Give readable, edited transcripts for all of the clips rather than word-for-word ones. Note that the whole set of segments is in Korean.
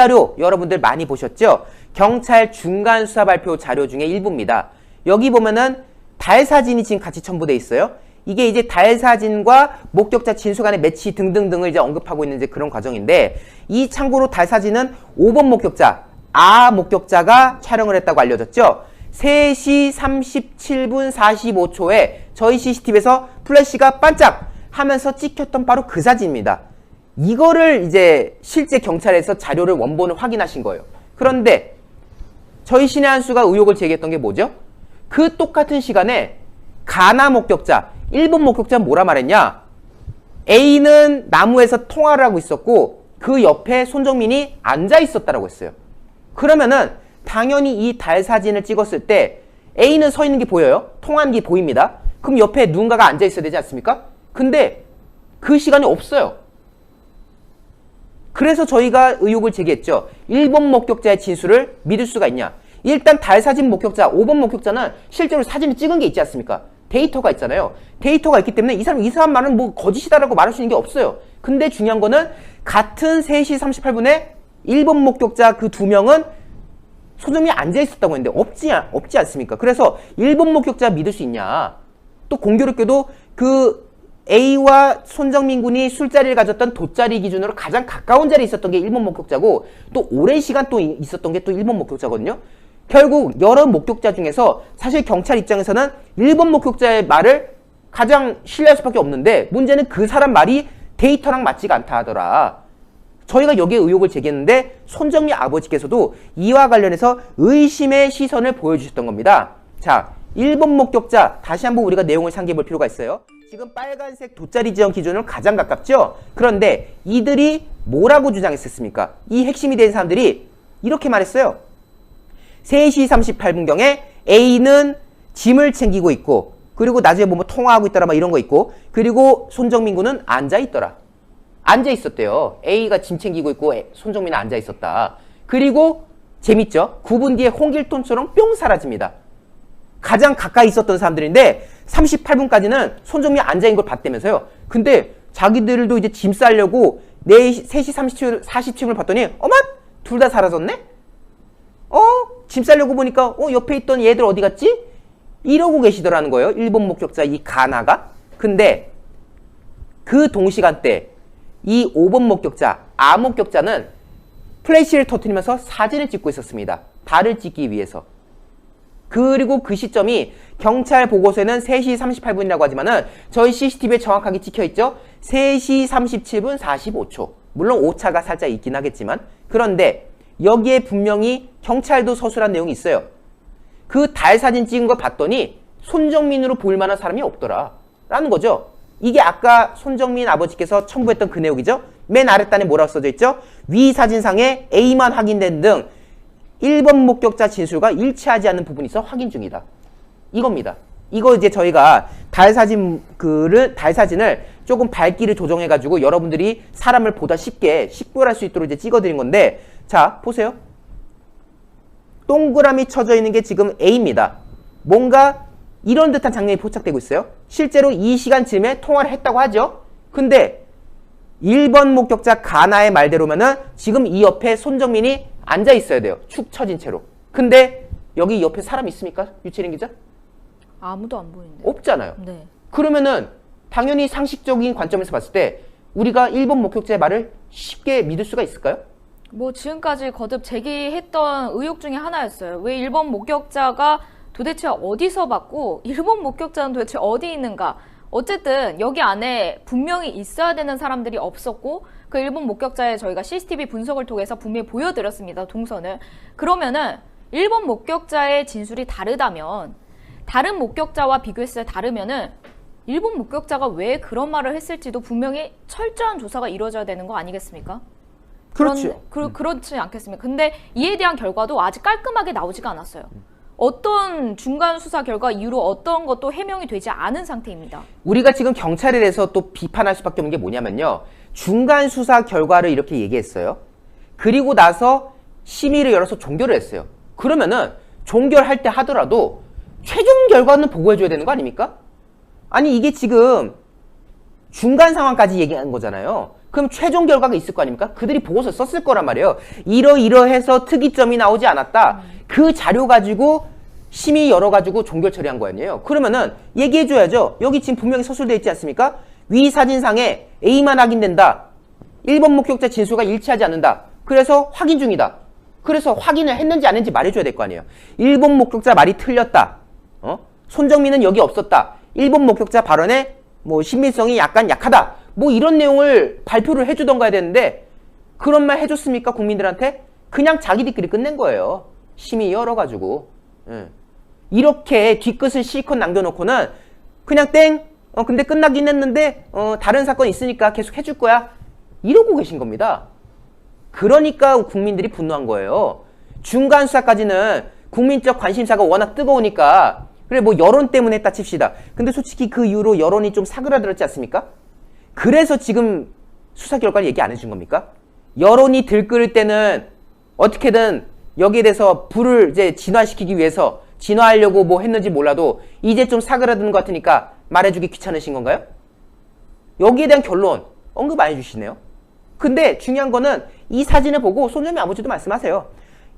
자료 여러분들 많이 보셨죠? 경찰 중간 수사 발표 자료 중에 일부입니다. 여기 보면은 달 사진이 지금 같이 첨부돼 있어요. 이게 이제 달 사진과 목격자 진술 간의 매치 등등등을 이제 언급하고 있는 이제 그런 과정인데, 이 참고로 달 사진은 5번 목격자, 목격자가 촬영을 했다고 알려졌죠. 3시 37분 45초에 저희 CCTV에서 플래시가 반짝 하면서 찍혔던 바로 그 사진입니다. 이거를 이제 실제 경찰에서 자료를 원본을 확인하신 거예요. 그런데 저희 신의 한 수가 의혹을 제기했던 게 뭐죠? 그 똑같은 시간에 가나 목격자, 1번 목격자는 뭐라 말했냐? A는 나무에서 통화를 하고 있었고 그 옆에 손정민이 앉아 있었다라고 했어요. 그러면은 당연히 이 달 사진을 찍었을 때 A는 서 있는 게 보여요. 통화하는 게 보입니다. 그럼 옆에 누군가가 앉아 있어야 되지 않습니까? 근데 그 시간이 없어요. 그래서 저희가 의혹을 제기했죠. 1번 목격자의 진술을 믿을 수가 있냐? 일단 달 사진 목격자, 5번 목격자는 실제로 사진을 찍은 게 있지 않습니까? 데이터가 있잖아요. 데이터가 있기 때문에 이 사람 말은 뭐 거짓이다라고 말할 수 있는 게 없어요. 근데 중요한 거는 같은 3시 38분에 1번 목격자 그 2명은 손정민이 앉아 있었다고 했는데 없지 않습니까? 그래서 1번 목격자 믿을 수 있냐? 또 공교롭게도 그 A와 손정민 군이 술자리를 가졌던 돗자리 기준으로 가장 가까운 자리에 있었던 게 1번 목격자고, 또 오랜 시간 또 있었던 게 또 1번 목격자거든요. 결국 여러 목격자 중에서 사실 경찰 입장에서는 1번 목격자의 말을 가장 신뢰할 수밖에 없는데, 문제는 그 사람 말이 데이터랑 맞지가 않다 하더라. 저희가 여기에 의혹을 제기했는데 손정민 아버지께서도 이와 관련해서 의심의 시선을 보여주셨던 겁니다. 자, 1번 목격자 다시 한번 우리가 내용을 상기해 볼 필요가 있어요. 지금 빨간색 돗자리 지형 기준으로 가장 가깝죠? 그런데 이들이 뭐라고 주장했었습니까? 이 핵심이 된 사람들이 이렇게 말했어요. 3시 38분경에 A는 짐을 챙기고 있고, 그리고 나중에 보면 통화하고 있더라 막 이런 거 있고, 그리고 손정민 군은 앉아 있더라. 앉아 있었대요. A가 짐 챙기고 있고 손정민은 앉아 있었다. 그리고 재밌죠? 9분 뒤에 홍길동처럼 뿅 사라집니다. 가장 가까이 있었던 사람들인데 38분까지는 손정민이 앉아있는 걸 봤다면서요. 근데 자기들도 이제 짐 싸려고 3시 47분을 봤더니 어머? 둘 다 사라졌네? 짐 싸려고 보니까 옆에 있던 얘들 어디 갔지? 이러고 계시더라는 거예요. 1번 목격자 이 가나가. 근데 그 동시간대 이 5번 목격자, 목격자는 플래시를 터뜨리면서 사진을 찍고 있었습니다. 달을 찍기 위해서. 그리고 그 시점이 경찰 보고서에는 3시 38분이라고 하지만은 저희 CCTV에 정확하게 찍혀있죠. 3시 37분 45초. 물론 오차가 살짝 있긴 하겠지만, 그런데 여기에 분명히 경찰도 서술한 내용이 있어요. 그 달 사진 찍은 거 봤더니 손정민으로 보일 만한 사람이 없더라 라는 거죠. 이게 아까 손정민 아버지께서 첨부했던 그 내용이죠. 맨 아랫단에 뭐라고 써져 있죠? 위 사진상에 A만 확인된 등 1번 목격자 진술과 일치하지 않는 부분이 있어 확인 중이다. 이겁니다. 이거 이제 저희가 달 사진을 조금 밝기를 조정해가지고 여러분들이 사람을 보다 쉽게 식별할 수 있도록 이제 찍어드린 건데, 자, 보세요. 동그라미 쳐져 있는 게 지금 A입니다. 뭔가 이런 듯한 장면이 포착되고 있어요. 실제로 이 시간쯤에 통화를 했다고 하죠. 근데 1번 목격자 가나의 말대로면은 지금 이 옆에 손정민이 앉아 있어야 돼요. 축 처진 채로. 근데 여기 옆에 사람 있습니까? 유채린 기자? 아무도 안 보이는데. 없잖아요. 네. 그러면은 당연히 상식적인 관점에서 봤을 때 우리가 1번 목격자의 말을 쉽게 믿을 수가 있을까요? 뭐 지금까지 거듭 제기했던 의혹 중에 하나였어요. 왜 1번 목격자가 도대체 어디서 봤고 1번 목격자는 도대체 어디 있는가. 어쨌든 여기 안에 분명히 있어야 되는 사람들이 없었고, 그 1번 목격자의 저희가 CCTV 분석을 통해서 분명히 보여드렸습니다. 동선을. 그러면은 1번 목격자의 진술이 다르다면, 다른 목격자와 비교했을 때 다르면은 1번 목격자가 왜 그런 말을 했을지도 분명히 철저한 조사가 이루어져야 되는 거 아니겠습니까? 그렇죠. 그렇지 않겠습니까? 근데 이에 대한 결과도 아직 깔끔하게 나오지가 않았어요. 어떤 중간 수사 결과 이후로 어떤 것도 해명이 되지 않은 상태입니다. 우리가 지금 경찰에 대해서 또 비판할 수밖에 없는 게 뭐냐면요. 중간 수사 결과를 이렇게 얘기했어요. 그리고 나서 심의를 열어서 종결을 했어요. 그러면은 종결할 때 하더라도 최종 결과는 보고해줘야 되는 거 아닙니까? 아니 이게 지금 중간 상황까지 얘기한 거잖아요. 그럼 최종 결과가 있을 거 아닙니까? 그들이 보고서 썼을 거란 말이에요. 이러이러해서 특이점이 나오지 않았다. 그 자료 가지고 심의 열어가지고 종결 처리한 거 아니에요. 그러면은 얘기해줘야죠. 여기 지금 분명히 서술되어 있지 않습니까? 위 사진상에 A만 확인된다. 1번 목격자 진술과 일치하지 않는다. 그래서 확인 중이다. 그래서 확인을 했는지 안 했는지 말해줘야 될 거 아니에요. 1번 목격자 말이 틀렸다. 손정민은 여기 없었다. 1번 목격자 발언에 뭐 신빙성이 약간 약하다. 뭐 이런 내용을 발표를 해주던가 해야 되는데 그런 말 해줬습니까? 국민들한테? 그냥 자기들끼리 끝낸 거예요. 심의 열어가지고. 이렇게 뒤끝을 실컷 남겨놓고는 그냥 땡. 근데 끝나긴 했는데 다른 사건 있으니까 계속 해줄 거야. 이러고 계신 겁니다. 그러니까 국민들이 분노한 거예요. 중간 수사까지는 국민적 관심사가 워낙 뜨거우니까 그래 뭐 여론 때문에 했다 칩시다. 근데 솔직히 그 이후로 여론이 좀 사그라들었지 않습니까? 그래서 지금 수사 결과를 얘기 안 해준 겁니까? 여론이 들끓을 때는 어떻게든 여기에 대해서 불을 이제 진화시키기 위해서 진화하려고 뭐 했는지 몰라도 이제 좀 사그라드는 것 같으니까 말해주기 귀찮으신 건가요? 여기에 대한 결론 언급 안 해주시네요. 근데 중요한 거는 이 사진을 보고 손정민 아버지도 말씀하세요.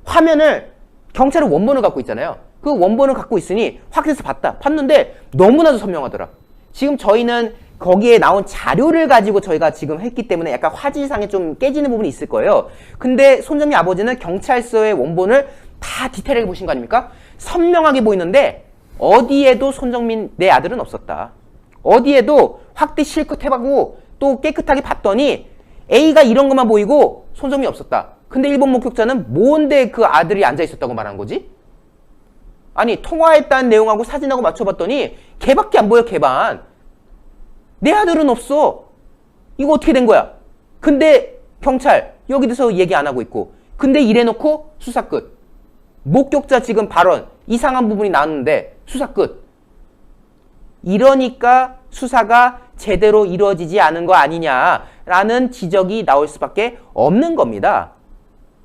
화면을 경찰은 원본을 갖고 있잖아요. 그 원본을 갖고 있으니 확대해서 봤는데 너무나도 선명하더라. 지금 저희는 거기에 나온 자료를 가지고 저희가 지금 했기 때문에 약간 화질상에 좀 깨지는 부분이 있을 거예요. 근데 손정민 아버지는 경찰서의 원본을 다 디테일하게 보신 거 아닙니까? 선명하게 보이는데 어디에도 손정민 내 아들은 없었다. 어디에도 확대 실컷 해보고 또 깨끗하게 봤더니 A가 이런 것만 보이고 손정민이 없었다. 근데 1번 목격자는 뭔데 그 아들이 앉아있었다고 말한 거지? 아니 통화했다는 내용하고 사진하고 맞춰봤더니 걔밖에 안 보여. 걔만. 내 아들은 없어. 이거 어떻게 된 거야? 근데 경찰 여기 대해서 얘기 안 하고 있고 근데 이래놓고 수사 끝. 목격자 지금 발언 이상한 부분이 나왔는데 수사 끝. 이러니까 수사가 제대로 이루어지지 않은 거 아니냐라는 지적이 나올 수밖에 없는 겁니다.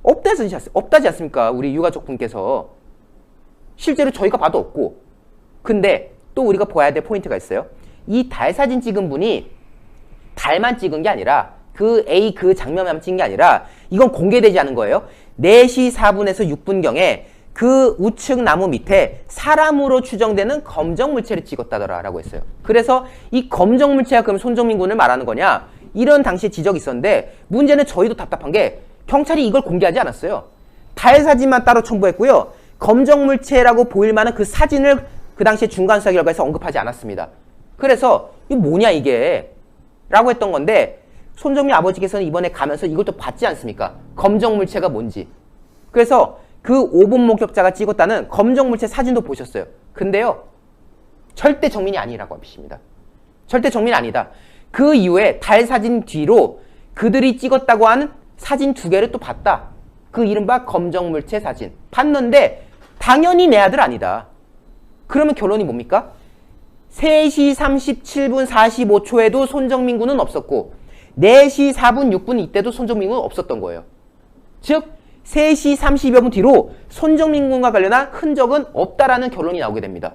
없다지 않습니까? 우리 유가족 분께서. 실제로 저희가 봐도 없고. 근데 또 우리가 봐야 될 포인트가 있어요. 이 달 사진 찍은 분이 달만 찍은 게 아니라 그 A 그 장면만 찍은 게 아니라 이건 공개되지 않은 거예요. 4시 4분에서 6분경에 그 우측 나무 밑에 사람으로 추정되는 검정 물체를 찍었다더라라고 했어요. 그래서 이 검정 물체가 그럼 손정민 군을 말하는 거냐? 이런 당시에 지적이 있었는데 문제는 저희도 답답한 게 경찰이 이걸 공개하지 않았어요. 달 사진만 따로 첨부했고요. 검정 물체라고 보일 만한 그 사진을 그 당시에 중간 수사 결과에서 언급하지 않았습니다. 그래서 이게 뭐냐 이게 라고 했던 건데 손정민 아버지께서는 이번에 가면서 이걸 또 봤지 않습니까? 검정 물체가 뭔지. 그래서 그 5번 목격자가 찍었다는 검정 물체 사진도 보셨어요. 근데요 절대 정민이 아니라고 하십니다. 절대 정민이 아니다. 그 이후에 달 사진 뒤로 그들이 찍었다고 하는 사진 2개를 또 봤다. 그 이른바 검정 물체 사진 봤는데 당연히 내 아들 아니다. 그러면 결론이 뭡니까? 3시 37분 45초에도 손정민 군은 없었고 4시 4분 6분 이때도 손정민 군은 없었던 거예요. 즉 3시 30여 분 뒤로 손정민 군과 관련한 흔적은 없다라는 결론이 나오게 됩니다.